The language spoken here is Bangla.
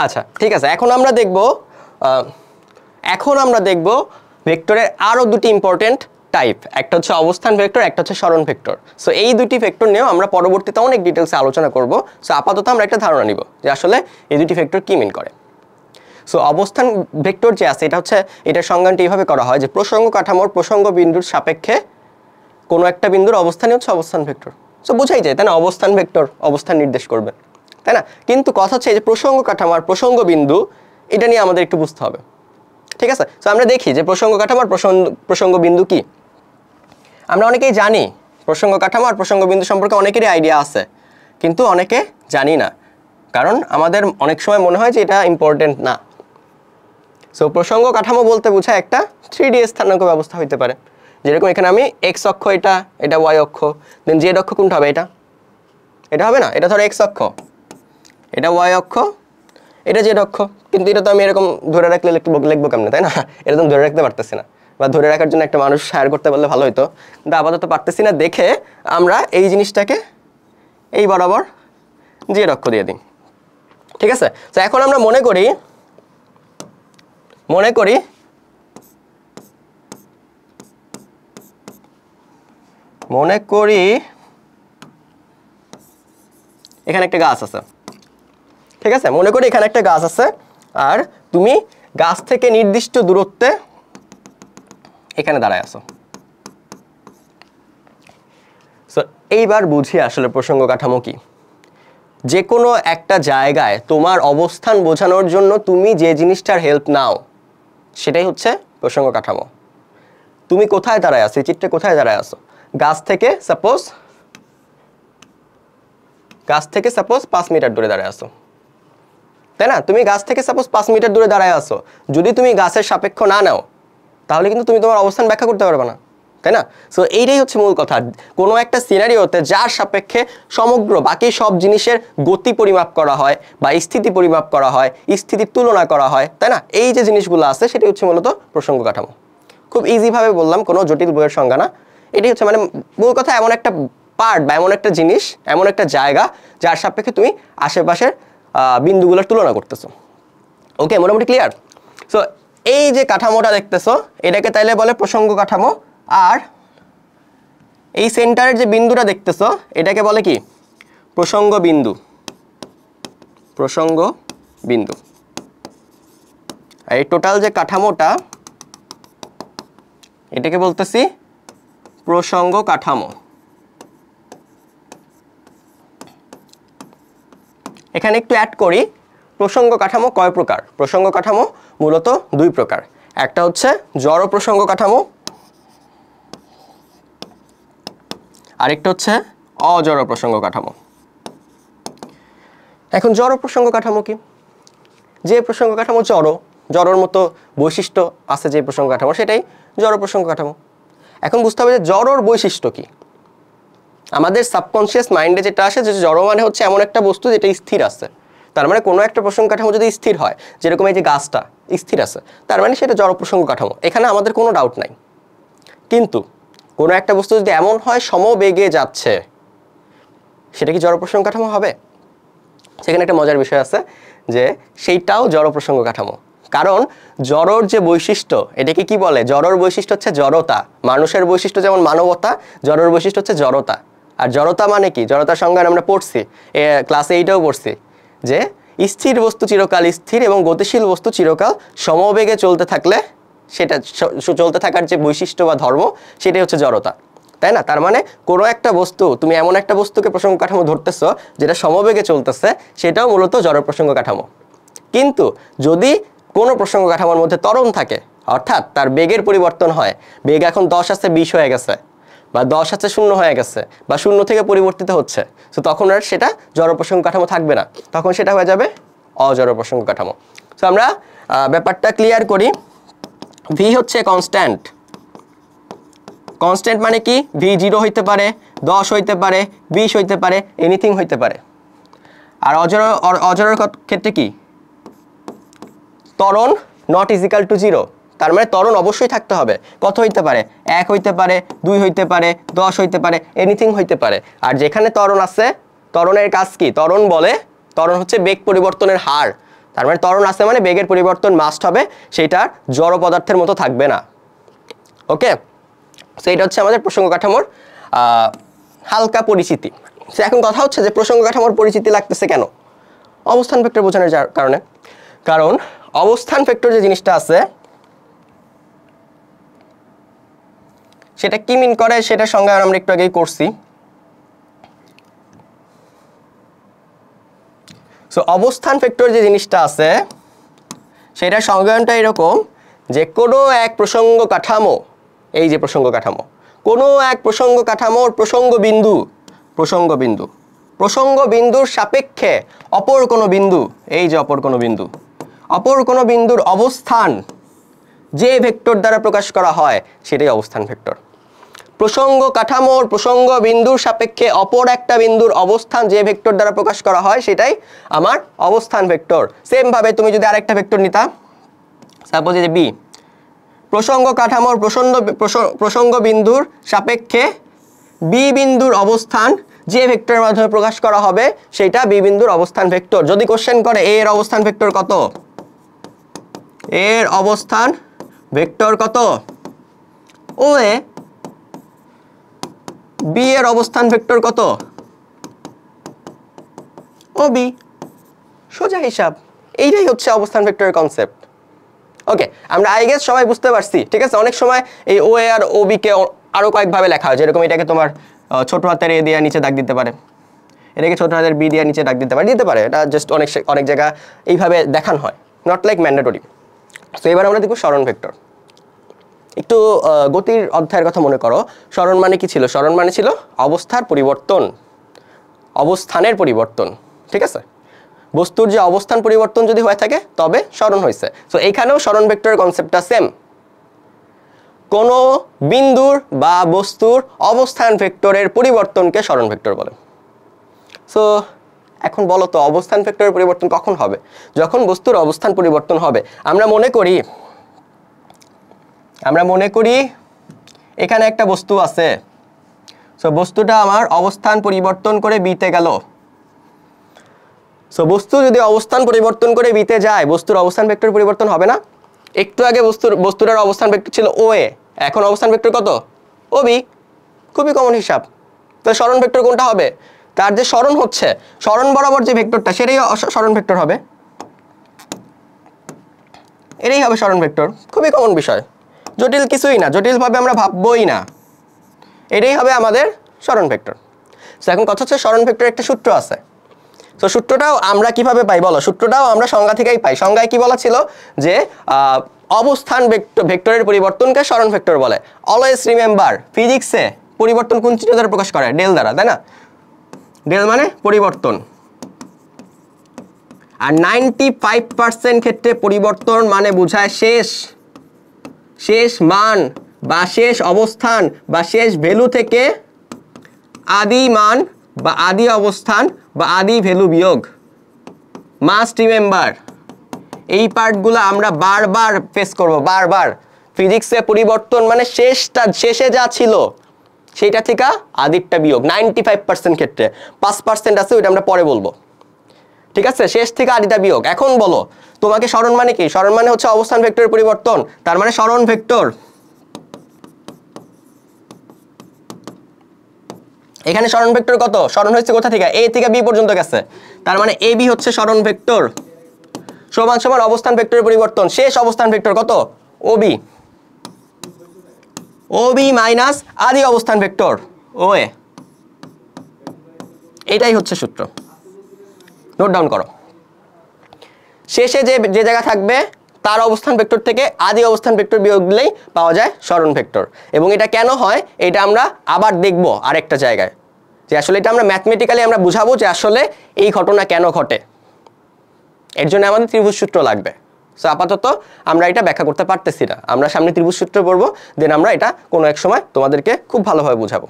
আচ্ছা ঠিক আছে, এখন আমরা দেখব ভেক্টরের আরো দুটি ইম্পর্টেন্ট টাইপ, একটা হচ্ছে অবস্থান ভেক্টর, একটা হচ্ছে সরণ ভেক্টর। সো এই দুটি ভেক্টর নিয়েও আমরা পরবর্তীতে অনেক ডিটেলসে আলোচনা করব। সো আপাতত আমরা একটা ধারণা নিব যে আসলে এই দুটি ভেক্টর কি মিন করে। সো অবস্থান ভেক্টর যে আছে এটার সংজ্ঞানটি এইভাবে করা হয় যে প্রসঙ্গ কাঠামোর প্রসঙ্গ বিন্দুর সাপেক্ষে কোনো একটা বিন্দুর অবস্থানই হচ্ছে অবস্থান ভেক্টর। সো বোঝাই যায় তাই না, অবস্থান ভেক্টর অবস্থান নির্দেশ করবে তাই না, কিন্তু কথা হচ্ছে এই যে প্রসঙ্গ কাঠামো আর প্রসঙ্গ বিন্দু এটা নিয়ে আমাদের একটু বুঝতে হবে। ঠিক আছে, সো আমরা দেখি যে প্রসঙ্গ কাঠামো আর প্রসঙ্গ বিন্দু কি। আমরা অনেকেই জানি প্রসঙ্গ কাঠামো আর প্রসঙ্গ বিন্দু সম্পর্কে অনেকেরই আইডিয়া আছে, কিন্তু অনেকে জানি না, কারণ আমাদের অনেক সময় মনে হয় যে এটা ইম্পর্টেন্ট না। সো প্রসঙ্গ কাঠামো বলতে বোঝায় একটা 3D স্থানাঙ্ক ব্যবস্থা হইতে পারে, যেরকম এখানে আমি এক্স অক্ষ এটা ওয়াই অক্ষ, দেন জেড অক্ষ কোনটা হবে, এটা হবে না, এটা ধরো এক্স অক্ষ, এটা ওয়াই অক্ষ, এটা জেড অক্ষ। কিন্তু এটা তো আমি এরকম ধরে রাখলে লিখবো কেমনে তাই না, এরকম ধরে রাখতে পারতেছি না, বা ধরে রাখার জন্য একটা মানুষ হায়ার করতে পারলে ভালো হতো, কিন্তু আপাতত পারতেছি না দেখে আমরা এই জিনিসটাকে এই বরাবর জেড অক্ষ দিয়ে দিই। ঠিক আছে, তো এখন আমরা মনে করি এখানে একটা গাছ আছে। ঠিক আছে, মনে করি এখানে একটা গাছ আছে আর তুমি গাছ থেকে নির্দিষ্ট দূরত্বে এখানে দাঁড়ায় আছো। সো এইবার বুঝি আসলে প্রসঙ্গ কাঠামো কি। যে কোনো একটা জায়গায় তোমার অবস্থান বোঝানোর জন্য তুমি যে জিনিসটার হেল্প নাও সেটাই হচ্ছে প্রসঙ্গ কাঠামো। তুমি কোথায় দাঁড়ায় আছো, এই চিত্রে কোথায় দাঁড়ায় আছো, গাছ থেকে সাপোজ 5 মিটার দূরে দাঁড়ায় আছো তাই না, তুমি গাছ থেকে সাপোজ 5 মিটার দূরে দাঁড়ায় আছো, যদি তুমি গাছের সাপেক্ষ না নাও তাহলে কিন্তু তুমি তোমার অবস্থান ব্যাখ্যা করতে পারবে না তাই না। সো এইটাই হচ্ছে মূল কথা, কোনো একটা সিনারিওতে যার সাপেক্ষে সমগ্র বাকি সব জিনিসের গতি পরিমাপ করা হয় বা স্থিতি পরিমাপ করা হয়, স্থিতির তুলনা করা হয় তাই না, এই যে জিনিসগুলো আছে সেটাই হচ্ছে মূলত প্রসঙ্গ কাঠামো। খুব ইজিভাবে বললাম, কোনো জটিল বইয়ের সংজ্ঞা না, এটাই হচ্ছে মানে মূল কথা, এমন একটা পার্ট বা এমন একটা জিনিস, এমন একটা জায়গা যার সাপেক্ষে তুমি আশেপাশের বিন্দুগুলোর তুলনা করতেছো। ওকে, মোটামুটি ক্লিয়ার। সো এই যে কাঠামোটা দেখতেছো এটাকে তাইলে বলে প্রসঙ্গ কাঠামো, আর এই সেন্টারের যে বিন্দুটা দেখতেছো এটাকে বলে কি প্রসঙ্গ বিন্দু। আর এই টোটাল যে কাঠামোটা এটাকে বলতেছি প্রসঙ্গ কাঠামো। এখানে একটু অ্যাড করি, প্রসঙ্গ কাঠামো কয় প্রকার? প্রসঙ্গ কাঠামো মূলত 2 প্রকার, একটা হচ্ছে জড় প্রসঙ্গ কাঠামো, আরেকটা হচ্ছে অজড় প্রসঙ্গ কাঠামো। এখন জড় প্রসঙ্গ কাঠামো কি? যে প্রসঙ্গ কাঠামো জড়র মতো বৈশিষ্ট্য আছে যে প্রসঙ্গ কাঠামো সেটাই জড় প্রসঙ্গ কাঠামো। এখন বুঝতে হবে যে জড়র বৈশিষ্ট্য কি। আমাদের সাবকনশিয়াস মাইন্ডে যেটা আসে যে জড় মানে হচ্ছে এমন একটা বস্তু যেটা স্থির আছে, তার মানে কোনো একটা প্রসঙ্গ কাঠামো যদি স্থির হয়, যেরকম এই যে গাছটা স্থির আছে, তার মানে সেটা জড় প্রসঙ্গ কাঠামো, এখানে আমাদের কোনো ডাউট নাই। কিন্তু কোনো একটা বস্তু যদি এমন হয় সমবেগে যাচ্ছে, সেটা কি জড় প্রসঙ্গ কাঠামো হবে? সেখানে একটা মজার বিষয় আছে যে সেইটাও জড় প্রসঙ্গ কাঠামো, কারণ জড়র যে বৈশিষ্ট্য এটাকে কি বলে? জড়র বৈশিষ্ট্য হচ্ছে জড়তা। মানুষের বৈশিষ্ট্য যেমন মানবতা, জড়র বৈশিষ্ট্য হচ্ছে জড়তা। আর জড়তা মানে কি? জড়তার সংজ্ঞা আমরা পড়ছি, ক্লাস 8-এও পড়ছি যে স্থির বস্তু চিরকাল স্থির এবং গতিশীল বস্তু চিরকাল সমবেগে চলতে থাকলে সেটা চলতে থাকার যে বৈশিষ্ট্য বা ধর্ম সেটাই হচ্ছে জড়তা, তাই না? তার মানে কোনো একটা বস্তু, তুমি এমন একটা বস্তুকে প্রসঙ্গ কাঠামো ধরতেছো যেটা সমবেগে চলতেছে, সেটাও মূলত জড় প্রসঙ্গ কাঠামো। কিন্তু যদি কোনো প্রসঙ্গ কাঠামোর মধ্যে ত্বরণ থাকে, অর্থাৎ তার বেগের পরিবর্তন হয়, বেগ এখন 10 আছে 20 হয়ে গেছে, বা 10 আছে 0 হয়ে গেছে, বা 0 থেকে পরিবর্তিত হচ্ছে, তো তখন আর সেটা জড় প্রসঙ্গ কাঠামো থাকবে না, তখন সেটা হয়ে যাবে অজড় প্রসঙ্গ কাঠামো। তো আমরা ব্যাপারটা ক্লিয়ার করি। ভি হচ্ছে কনস্ট্যান্ট। কনস্ট্যান্ট মানে কি? ভি 0 হইতে পারে, 10 হইতে পারে, 20 হইতে পারে, এনিথিং হইতে পারে। আর অজড়ের ক্ষেত্রে কি? ত্বরণ নট ইজিক্যাল টু 0, তার মানে ত্বরণ অবশ্যই থাকতে হবে। কত হইতে পারে? 1 হইতে পারে, 2 হইতে পারে, 10 হইতে পারে, এনিথিং হইতে পারে। আর যেখানে ত্বরণ আছে, ত্বরণের কাজ কি? ত্বরণ হচ্ছে বেগ পরিবর্তনের হার। তার মানে ত্বরণ আছে মানে বেগের পরিবর্তন মাস্ট হবে, সেটা জড় পদার্থের মতো থাকবে না। ওকে, সো এটা হচ্ছে আমাদের প্রসঙ্গ কাঠামোর হালকা পরিচিতি। সো এখন কথা হচ্ছে যে প্রসঙ্গ কাঠামোর পরিচিতি লাগতেছে কেন? অবস্থান ভেক্টর বোঝানোর কারণে। কারণ অবস্থান ভেক্টর যে জিনিসটা আছে সেটা কি মিন করে সেটা সংজ্ঞায়ন আমরা একটু আগেই করছি। সো অবস্থান ভেক্টর যে জিনিসটা আছে সেটা সংজ্ঞায়নটা এরকম যে কোনো এক প্রসঙ্গ কাঠামো, এই যে প্রসঙ্গ কাঠামো, কোনো এক প্রসঙ্গ কাঠামোর প্রসঙ্গ বিন্দুর সাপেক্ষে অপর কোনো বিন্দু, এই যে অপর কোনো বিন্দুর অবস্থান যে ভেক্টর দ্বারা প্রকাশ করা হয় সেটাই অবস্থান ভেক্টর। প্রসঙ্গ কাঠামোর প্রসঙ্গ বিন্দুর সাপেক্ষে অপর একটা বিন্দুর অবস্থান যে ভেক্টর দ্বারা প্রকাশ করা হয় সেটাই আমার অবস্থান ভেক্টর। সেম ভাবে তুমি যদি আরেকটা ভেক্টর নিতা, সাপোজ যে বি, প্রসঙ্গ কাঠামোর প্রসঙ্গ বিন্দুর সাপেক্ষে বি বিন্দুর অবস্থান যে ভেক্টরের মাধ্যমে প্রকাশ করা হবে সেটা বি বিন্দুর অবস্থান ভেক্টর। যদি কোশ্চেন করে এর অবস্থান ভেক্টর কত, এর অবস্থান ভেক্টর কত, ও এ, বি এর অবস্থান ভেক্টর কত, ও বি, সোজা হিসাব। এইটাই হচ্ছে অবস্থান ভেক্টরের কনসেপ্ট। ওকে, আমরা আই গেস সবাই বুঝতে পারছি, ঠিক আছে? অনেক সময় এই ও এ আর ও বি কে আরো কয়েকভাবে লেখা হয়, যেরকম এটাকে তোমার ছোট হাতের এ দিয়ে নিচে দাগ দিতে পারে, এটাকে ছোট হাতের বি দিয়ে নিচে দাগ দিতে পারে। এটা জাস্ট অনেক জায়গা এইভাবে দেখানো হয়, নট লাইক ম্যান্ডেটরি। তো এবার আমরা দেখব সরণ ভেক্টর। একটু গতির অধ্যায়ের কথা মনে করো। সরণ মানে কি ছিল? সরণ মানে ছিল অবস্থার পরিবর্তন, অবস্থানের পরিবর্তন, ঠিক আছে? বস্তুর যে অবস্থান পরিবর্তন যদি হয়ে থাকে তবে সরণ হয়েছে। সো এইখানেও সরণ ভেক্টরের কনসেপ্টটা সেম। কোন বিন্দুর বা বস্তুর অবস্থান ভেক্টরের পরিবর্তনকে সরণ ভেক্টর বলে। সো এখন বলো তো অবস্থান ভেক্টরের পরিবর্তন কখন হবে? যখন বস্তুর অবস্থান পরিবর্তন হবে। আমরা মনে করি এখানে একটা বস্তু আছে। সো বস্তুটা আমার অবস্থান পরিবর্তন করে বিতে গেল। সো বস্তু যদি অবস্থান পরিবর্তন করে বিতে যায়, বস্তুর অবস্থান ভেক্টর পরিবর্তন হবে না? একটু আগে বস্তুটার অবস্থান ভেক্টর ছিল ও এ, এখন অবস্থান ভেক্টর কত? ও বি। খুবই কমন হিসাব। তো সরণ ভেক্টর কোনটা হবে? তার যে সরণ হচ্ছে, সরণ বরাবর যে ভেক্টরটা সেটাই সরণ ভেক্টর হবে, এটাই হবে সরণ ভেক্টর। খুবই কমন বিষয়, জটিল কিছুই না, জটিলভাবে আমরা ভাববই না, এটাই হবে আমাদের সরণ ভেক্টর। সো এখন কথা হচ্ছে সরণ ভেক্টরের একটা সূত্র আছে। তো সূত্রটাও আমরা কিভাবে পাই বলো? সূত্রটাও আমরা সংজ্ঞা থেকেই পাই। সংজ্ঞায় কি বলা ছিল যে অবস্থান ভেক্টরের পরিবর্তনকে সরণ ভেক্টর বলে। অলওয়েজ রিমেম্বার, ফিজিক্সে পরিবর্তন কোন চিহ্ন দ্বারা প্রকাশ করে? ডেল দ্বারা, তাই না? ডেল মানে পরিবর্তন। আর 95% ক্ষেত্রে পরিবর্তন মানে বোঝায় শেষ মান বা শেষ অবস্থান বা শেষ ভ্যালু থেকে আদি মান বা আদি অবস্থান বা আদি ভ্যালু বিয়োগ। মাস্ট রিমেম্বার, এই পার্টগুলো আমরা বারবার ফেস করব, বারবার। ফিজিক্সে পরিবর্তন মানে শেষে যা ছিল সেইটা থেকে আদিরটা বিয়োগ। 95% ক্ষেত্রে 5% আছে, ওইটা আমরা পরে বলবো, ঠিক আছে? শেষ থেকে আদিটা বিয়োগ। এখন বলো তোমাকে সরণ মানে কি? সরণ মানে হচ্ছে অবস্থান ভেক্টরের পরিবর্তন। তার মানে সরণ ভেক্টর, এখানে সরণ ভেক্টর কত? সরণ হচ্ছে কোথা থেকে? এ থেকে বি পর্যন্ত গেছে, তার মানে এ বি হচ্ছে সরণ ভেক্টর, সমান সমান অবস্থান ভেক্টরের পরিবর্তন। শেষ অবস্থান ভেক্টর কত? ও বি মাইনাস আদি অবস্থান ভেক্টর ও এ। এটাই হচ্ছে সূত্র, নোট ডাউন করো। শেষে যে জায়গা থাকবে তার অবস্থান ভেক্টর থেকে আদি অবস্থান ভেক্টর বিয়োগ দিলেই পাওয়া যায় সরণ ভেক্টর। এবং এটা কেন হয় এটা আমরা আবার দেখব আরেকটা জায়গায়, যে আসলে এটা আমরা ম্যাথমেটিক্যালি আমরা বুঝাবো যে আসলে এই ঘটনা কেন ঘটে। এর জন্য আমাদের ত্রিভুজ সূত্র লাগবে। সো আপাতত আমরা এটা ব্যাখ্যা করতে পারতেছি না, আমরা সামনে ত্রিভুজ সূত্র পড়বো, দেন আমরা এটা কোনো এক সময় তোমাদেরকে খুব ভালোভাবে বুঝাবো।